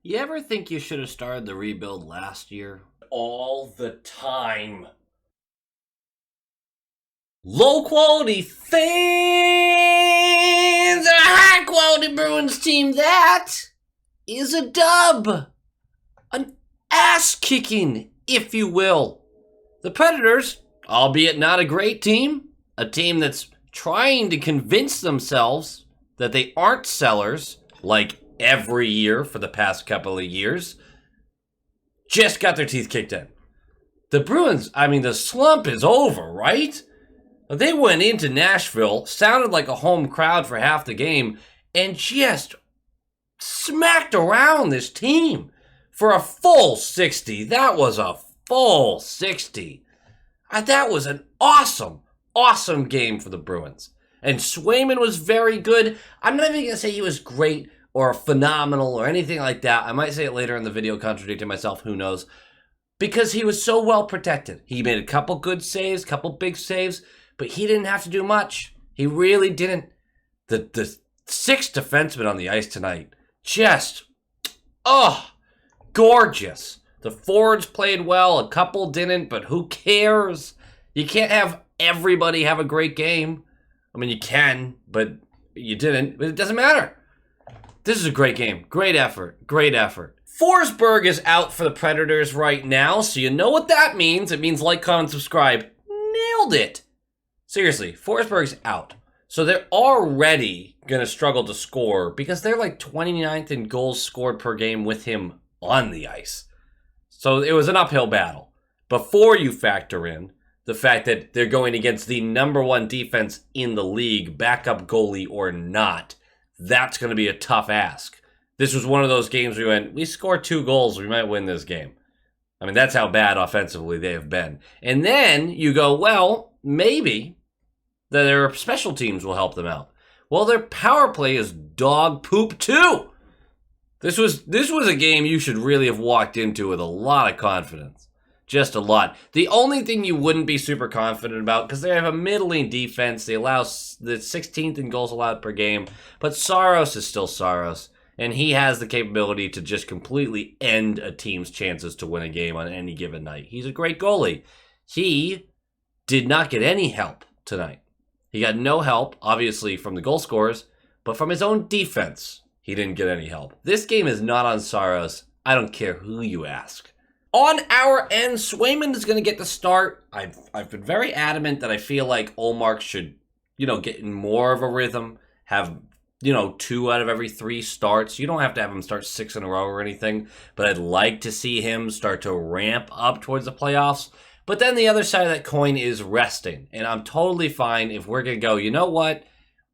You ever think you should have started the rebuild last year? All the time. Low quality fans, a high quality Bruins team. That is a dub. An ass kicking, if you will. The Predators, albeit not a great team, a team that's trying to convince themselves that they aren't sellers like every year for the past couple of years, just got their teeth kicked in. The Bruins, the slump is over, right? They went into Nashville, sounded like a home crowd for half the game, and just smacked around this team for a full 60. That was a full 60. That was an awesome game for the Bruins. And Swayman was very good. I'm not even going to say he was great or phenomenal or anything like that. I might say it later in the video, contradicting myself, who knows. Because he was so well protected. He made a couple good saves, couple big saves, but he didn't have to do much. He really didn't. The six defensemen on the ice tonight, just, gorgeous. The forwards played well, a couple didn't, but who cares? You can't have everybody have a great game. You can, but you didn't. But it doesn't matter. This is a great game. Great effort. Forsberg is out for the Predators right now, so you know what that means. It means like, comment, subscribe. Nailed it. Seriously, Forsberg's out. So they're already going to struggle to score because they're like 29th in goals scored per game with him on the ice. So it was an uphill battle. Before you factor in the fact that they're going against the number one defense in the league, backup goalie or not, that's going to be a tough ask. This was one of those games we scored 2 goals, we might win this game. That's how bad offensively they have been. And then you go, well, maybe their special teams will help them out. Well, their power play is dog poop too. This was a game you should really have walked into with a lot of confidence. Just a lot. The only thing you wouldn't be super confident about, because they have a middling defense, they allow the 16th in goals allowed per game, but Saros is still Saros, and he has the capability to just completely end a team's chances to win a game on any given night. He's a great goalie. He did not get any help tonight. He got no help, obviously, from the goal scorers, but from his own defense, he didn't get any help. This game is not on Saros. I don't care who you ask. On our end, Swayman is going to get the start. I've been very adamant that I feel like Ullmark should, get in more of a rhythm, have, 2 out of every 3 starts. You don't have to have him start 6 in a row or anything, but I'd like to see him start to ramp up towards the playoffs. But then the other side of that coin is resting, and I'm totally fine if we're going to go, you know what?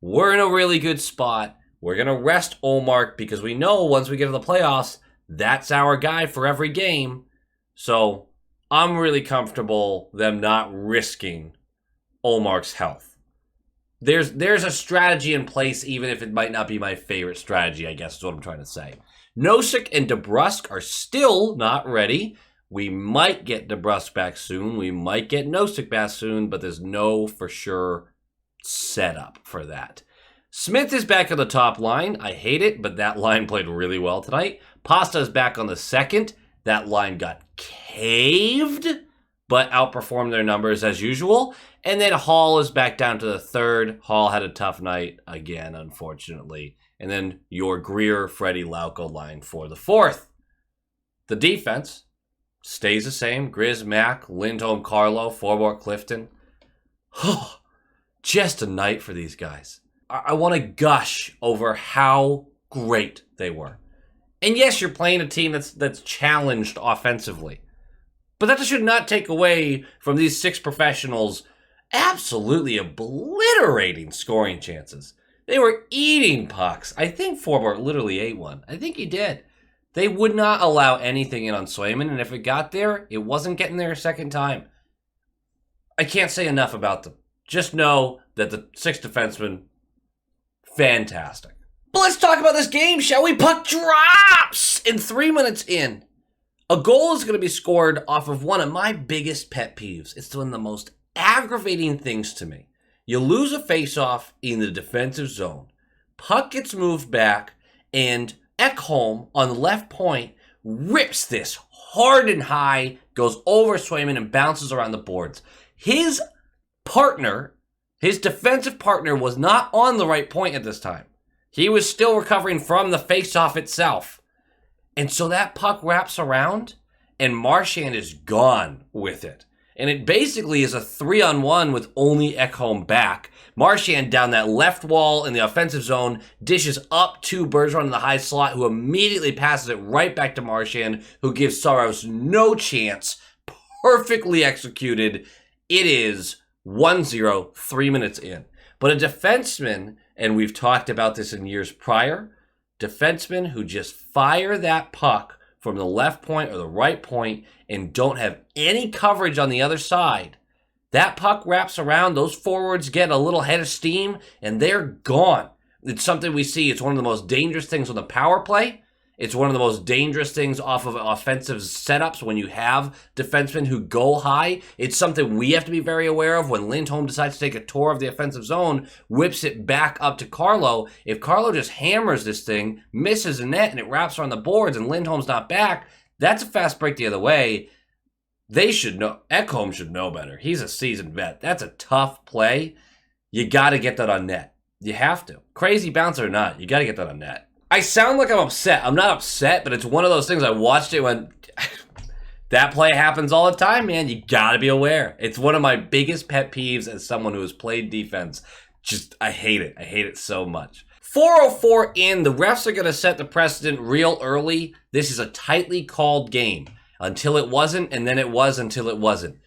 We're in a really good spot. We're going to rest Ullmark because we know once we get to the playoffs, that's our guy for every game. So I'm really comfortable them not risking Ullmark's health. There's a strategy in place, even if it might not be my favorite strategy, I guess is what I'm trying to say. Nosek and DeBrusk are still not ready. We might get DeBrusk back soon. We might get Nosek back soon, but there's no for sure setup for that. Smith is back on the top line. I hate it, but that line played really well tonight. Pasta is back on the second. That line got caved, but outperformed their numbers as usual. And then Hall is back down to the third. Hall had a tough night again, unfortunately. And then your Greer, Freddie, Lauko line for the fourth. The defense stays the same. Grizz, Mack, Lindholm, Carlo, Forbort, Clifton. Just a night for these guys. I want to gush over how great they were. And yes, you're playing a team that's challenged offensively. But that should not take away from these 6 professionals absolutely obliterating scoring chances. They were eating pucks. I think Forbort literally ate one. I think he did. They would not allow anything in on Swayman, and if it got there, it wasn't getting there a second time. I can't say enough about them. Just know that the 6 defensemen, fantastic. But let's talk about this game, shall we? Puck drops in 3 minutes in. A goal is going to be scored off of one of my biggest pet peeves. It's one of the most aggravating things to me. You lose a faceoff in the defensive zone. Puck gets moved back, and Ekholm on the left point rips this hard and high, goes over Swayman and bounces around the boards. His partner, his defensive partner, was not on the right point at this time. He was still recovering from the faceoff itself. And so that puck wraps around, and Marchand is gone with it. And it basically is a 3-on-1 with only Ekholm back. Marchand down that left wall in the offensive zone, dishes up to Bergeron in the high slot, who immediately passes it right back to Marchand, who gives Saros no chance. Perfectly executed. It is 1-0, 3 minutes in. But a defenseman, and we've talked about this in years prior, defensemen who just fire that puck from the left point or the right point and don't have any coverage on the other side. That puck wraps around, those forwards get a little head of steam, and they're gone. It's something we see. It's one of the most dangerous things on the power play. It's one of the most dangerous things off of offensive setups when you have defensemen who go high. It's something we have to be very aware of when Lindholm decides to take a tour of the offensive zone, whips it back up to Carlo. If Carlo just hammers this thing, misses a net, and it wraps around the boards and Lindholm's not back, that's a fast break the other way. They should know. Ekholm should know better. He's a seasoned vet. That's a tough play. You got to get that on net. You have to. Crazy bouncer or not, you got to get that on net. I sound like I'm upset. I'm not upset, but it's one of those things. I watched it when that play happens all the time, man. You got to be aware. It's one of my biggest pet peeves as someone who has played defense. Just, I hate it. I hate it so much. 4:04 in. The refs are going to set the precedent real early. This is a tightly called game. Until it wasn't, and then it was until it wasn't.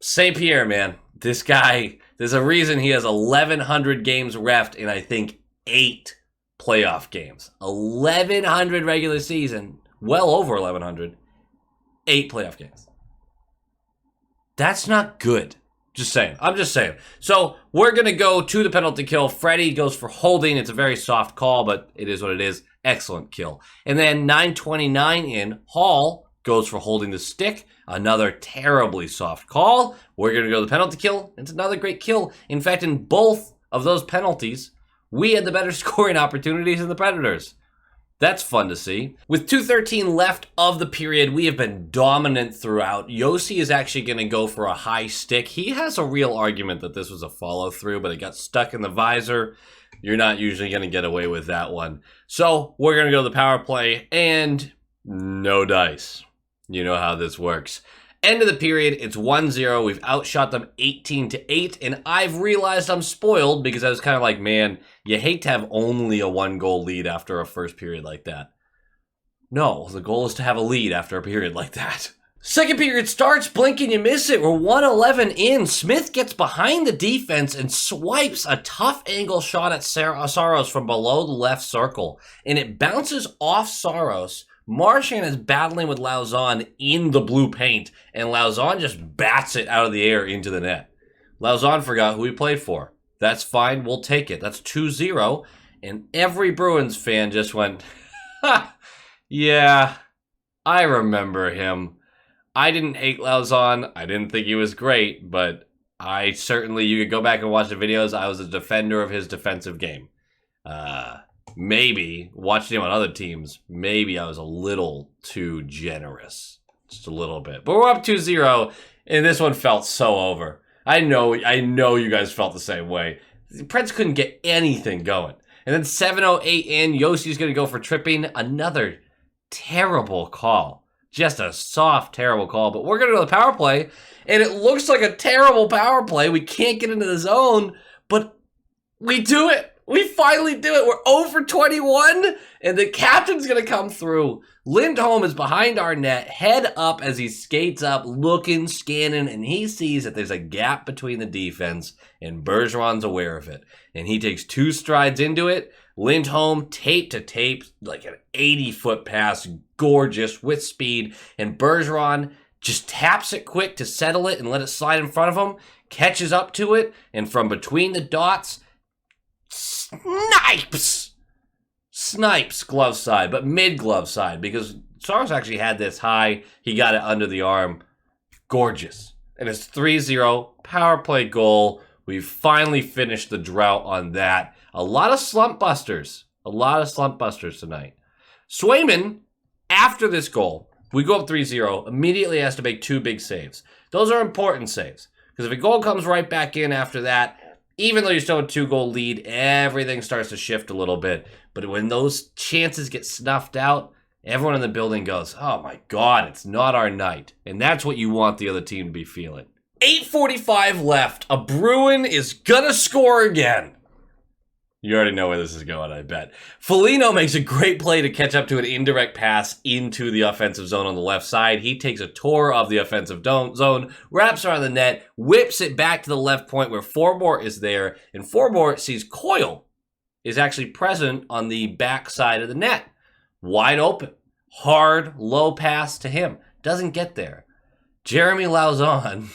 St. Pierre, man. This guy, there's a reason he has 1,100 games refed in, I think, 8 playoff games. 1,100 regular season, well over 1,100, 8 playoff games. That's not good. Just saying. I'm just saying. So we're going to go to the penalty kill. Freddie goes for holding. It's a very soft call, but it is what it is. Excellent kill. And then 9:29 in, Hall goes for holding the stick. Another terribly soft call. We're going to go to the penalty kill. It's another great kill. In fact, in both of those penalties, we had the better scoring opportunities than the Predators. That's fun to see. With 2:13 left of the period, we have been dominant throughout. Yossi is actually going to go for a high stick. He has a real argument that this was a follow-through, but it got stuck in the visor. You're not usually going to get away with that one. So we're going to go to the power play, and no dice. You know how this works. End of the period, it's 1-0. We've outshot them 18-8, and I've realized I'm spoiled because I was kind of like, man, you hate to have only a 1-goal lead after a first period like that. No, the goal is to have a lead after a period like that. Second period starts, blink and you miss it. We're 1:11 in. Smith gets behind the defense and swipes a tough angle shot at Saros from below the left circle, and it bounces off Saros. Marchand is battling with Lauzon in the blue paint, and Lauzon just bats it out of the air into the net. Lauzon forgot who he played for. That's fine, we'll take it. That's 2-0, and every Bruins fan just went, ha, yeah, I remember him. I didn't hate Lauzon. I didn't think he was great, but I certainly, you could go back and watch the videos, I was a defender of his defensive game. Maybe, watching him on other teams, maybe I was a little too generous. Just a little bit. But we're up 2-0, and this one felt so over. I know you guys felt the same way. The Preds couldn't get anything going. And then 7:08 in, Yossi's going to go for tripping. Another terrible call. Just a soft, terrible call. But we're going to go to the power play, and it looks like a terrible power play. We can't get into the zone, but we do it. We finally do it. We're 0-for-21, and the captain's going to come through. Lindholm is behind our net, head up as he skates up, looking, scanning, and he sees that there's a gap between the defense, and Bergeron's aware of it. And he takes 2 strides into it. Lindholm, tape to tape, like an 80-foot pass, gorgeous, with speed. And Bergeron just taps it quick to settle it and let it slide in front of him, catches up to it, and from between the dots, snipes glove side, but mid glove side, because Saros actually had this high. He got it under the arm. Gorgeous. And it's 3-0 power play goal. We've finally finished the drought on that. A lot of slump busters tonight. Swayman, after this goal, we go up 3-0, immediately has to make 2 big saves. Those are important saves, because if a goal comes right back in after that, even though you still have a 2-goal lead, everything starts to shift a little bit. But when those chances get snuffed out, everyone in the building goes, oh my God, it's not our night. And that's what you want the other team to be feeling. 8:45 left. A Bruin is gonna score again. You already know where this is going, I bet. Foligno makes a great play to catch up to an indirect pass into the offensive zone on the left side. He takes a tour of the offensive zone, wraps around the net, whips it back to the left point where Forbort is there, and Forbort sees Coyle is actually present on the back side of the net. Wide open. Hard, low pass to him. Doesn't get there. Jeremy Lauzon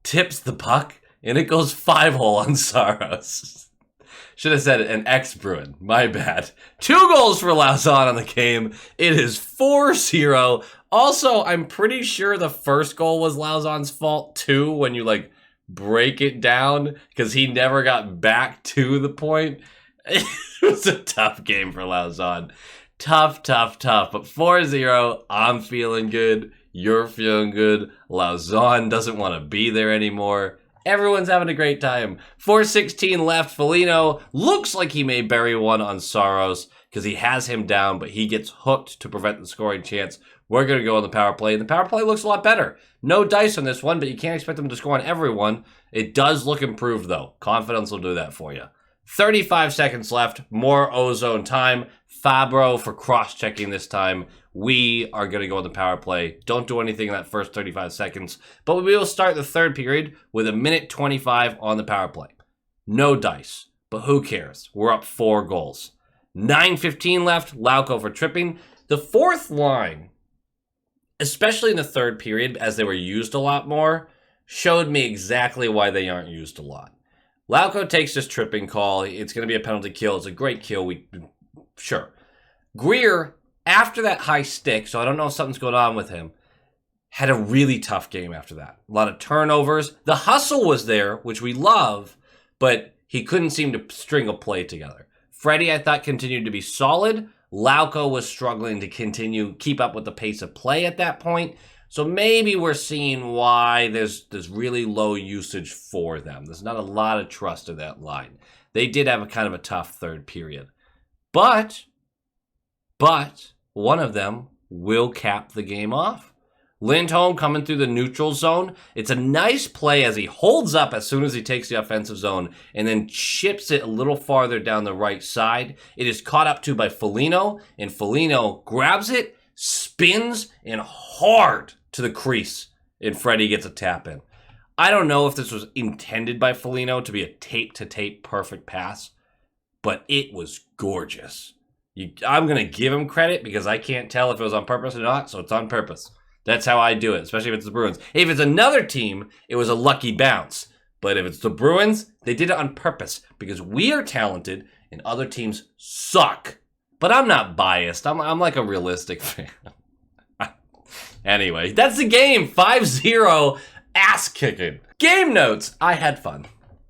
tips the puck, and it goes 5-hole on Saros. Should have said an ex-Bruin. My bad. 2 goals for Lauzon on the game. It is 4-0. Also, I'm pretty sure the first goal was Lauzon's fault, too, when you, break it down, because he never got back to the point. It was a tough game for Lauzon. Tough. But 4-0, I'm feeling good. You're feeling good. Lauzon doesn't want to be there anymore. Everyone's having a great time. 4:16 left. Foligno looks like he may bury one on Saros because he has him down, but he gets hooked to prevent the scoring chance. We're going to go on the power play, and the power play looks a lot better. No dice on this one, but you can't expect them to score on everyone. It does look improved, though. Confidence will do that for you. 35 seconds left. More ozone time. Fabro for cross-checking this time. We are going to go on the power play. Don't do anything in that first 35 seconds. But we will start the third period with 1:25 on the power play. No dice. But who cares? We're up 4 goals. 9:15 left. Lauko for tripping. The fourth line, especially in the third period, as they were used a lot more, showed me exactly why they aren't used a lot. Lauko takes this tripping call. It's going to be a penalty kill. It's a great kill. Sure. Greer, after that high stick, so I don't know if something's going on with him, had a really tough game after that. A lot of turnovers. The hustle was there, which we love, but he couldn't seem to string a play together. Freddie, I thought, continued to be solid. Lauko was struggling to keep up with the pace of play at that point. So maybe we're seeing why there's really low usage for them. There's not a lot of trust in that line. They did have a kind of a tough third period. But one of them will cap the game off. Lindholm coming through the neutral zone. It's a nice play as he holds up as soon as he takes the offensive zone and then chips it a little farther down the right side. It is caught up to by Foligno, and Foligno grabs it, spins, and hard to the crease, and Freddie gets a tap in. I don't know if this was intended by Foligno to be a tape-to-tape perfect pass, but it was gorgeous. I'm going to give him credit because I can't tell if it was on purpose or not, so it's on purpose. That's how I do it, especially if it's the Bruins. If it's another team, it was a lucky bounce. But if it's the Bruins, they did it on purpose because we are talented and other teams suck. But I'm not biased. I'm like a realistic fan. Anyway, that's the game. 5-0, ass kicking. Game notes. I had fun.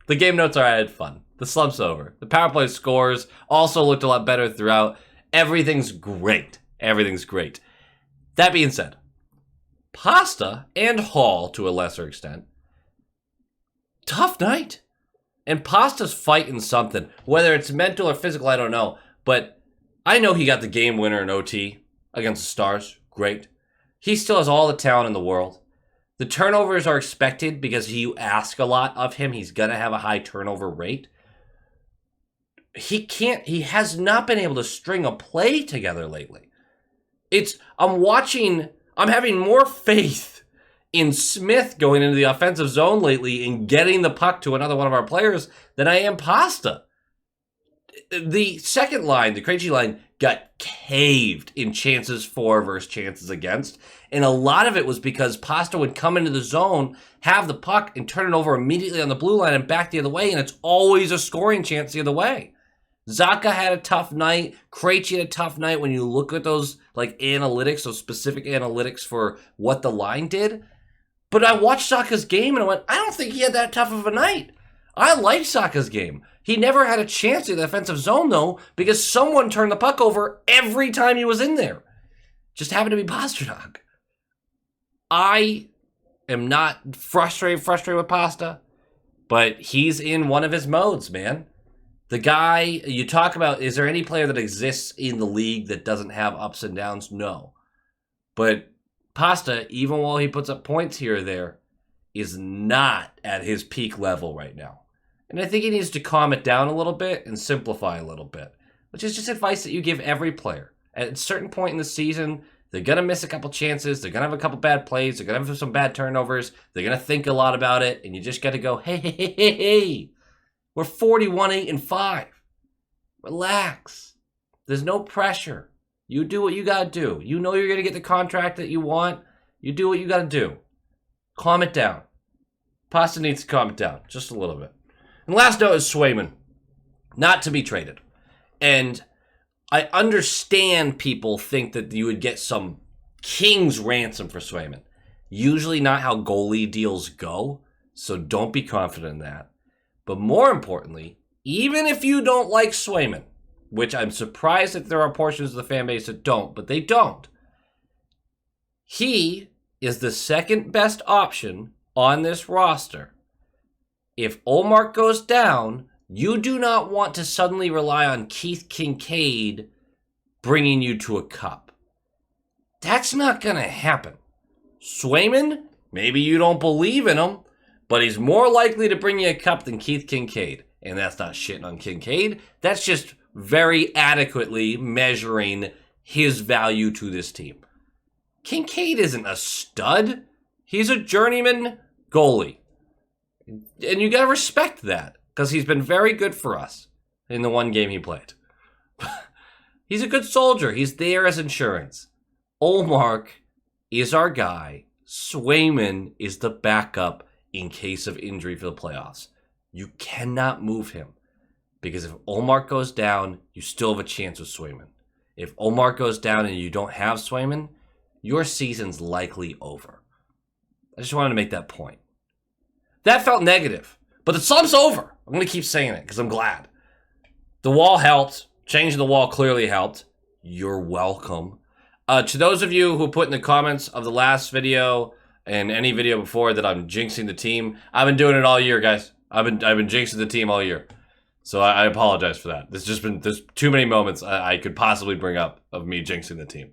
The game notes are I had fun. The slump's over. The power play scores also looked a lot better throughout. Everything's great. Everything's great. That being said, Pasta and Hall, to a lesser extent, tough night. And Pasta's fighting something. Whether it's mental or physical, I don't know. But I know he got the game winner in OT against the Stars. Great. He still has all the talent in the world. The turnovers are expected because you ask a lot of him. He's going to have a high turnover rate. He has not been able to string a play together lately. I'm having more faith in Smith going into the offensive zone lately and getting the puck to another one of our players than I am Pasta. The second line, the Krejci line, got caved in chances for versus chances against. And a lot of it was because Pasta would come into the zone, have the puck, and turn it over immediately on the blue line and back the other way, and it's always a scoring chance the other way. Zacha had a tough night. Krejci had a tough night when you look at those analytics, those specific analytics for what the line did. But I watched Zacha's game and I went, I don't think he had that tough of a night. I like Saka's game. He never had a chance in the defensive zone, though, because someone turned the puck over every time he was in there. Just happened to be Pasternak. I am not frustrated with Pasta, but he's in one of his modes, man. The guy, you talk about, is there any player that exists in the league that doesn't have ups and downs? No. But Pasta, even while he puts up points here or there, is not at his peak level right now. And I think he needs to calm it down a little bit and simplify a little bit, which is just advice that you give every player. At a certain point in the season, they're going to miss a couple chances. They're going to have a couple bad plays. They're going to have some bad turnovers. They're going to think a lot about it. And you just got to go, hey. We're 41-8-5. Relax. There's no pressure. You do what you got to do. You know you're going to get the contract that you want. You do what you got to do. Calm it down. Pasta needs to calm it down just a little bit. And last note is Swayman. Not to be traded. And I understand people think that you would get some king's ransom for Swayman. Usually not how goalie deals go, so don't be confident in that. But more importantly, even if you don't like Swayman, which I'm surprised that there are portions of the fan base that don't, but they don't, he is the second best option on this roster. If Ullmark goes down, you do not want to suddenly rely on Keith Kincaid bringing you to a cup. That's not going to happen. Swayman, maybe you don't believe in him, but he's more likely to bring you a cup than Keith Kincaid. And that's not shitting on Kincaid. That's just very adequately measuring his value to this team. Kincaid isn't a stud. He's a journeyman goalie. And you got to respect that, because he's been very good for us in the one game he played. He's a good soldier. He's there as insurance. Ullmark is our guy. Swayman is the backup in case of injury for the playoffs. You cannot move him, because if Ullmark goes down, you still have a chance with Swayman. If Ullmark goes down and you don't have Swayman, your season's likely over. I just wanted to make that point. That felt negative, but the slump's over. I'm going to keep saying it because I'm glad. The wall helped. Changing the wall clearly helped. You're welcome. To those of you who put in the comments of the last video and any video before that I'm jinxing the team, I've been doing it all year, guys. I've been jinxing the team all year. So I apologize for that. There's too many moments I could possibly bring up of me jinxing the team.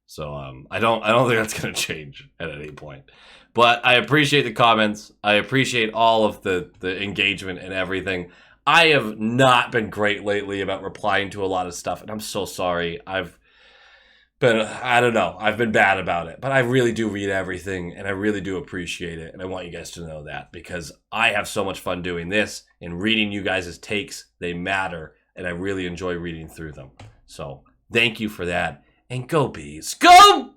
So I don't think that's going to change at any point. But I appreciate the comments. I appreciate all of the engagement and everything. I have not been great lately about replying to a lot of stuff, and I'm so sorry. I've been bad about it. But I really do read everything, and I really do appreciate it, and I want you guys to know that, because I have so much fun doing this and reading you guys' takes. They matter, and I really enjoy reading through them. So thank you for that, and go Bees. Go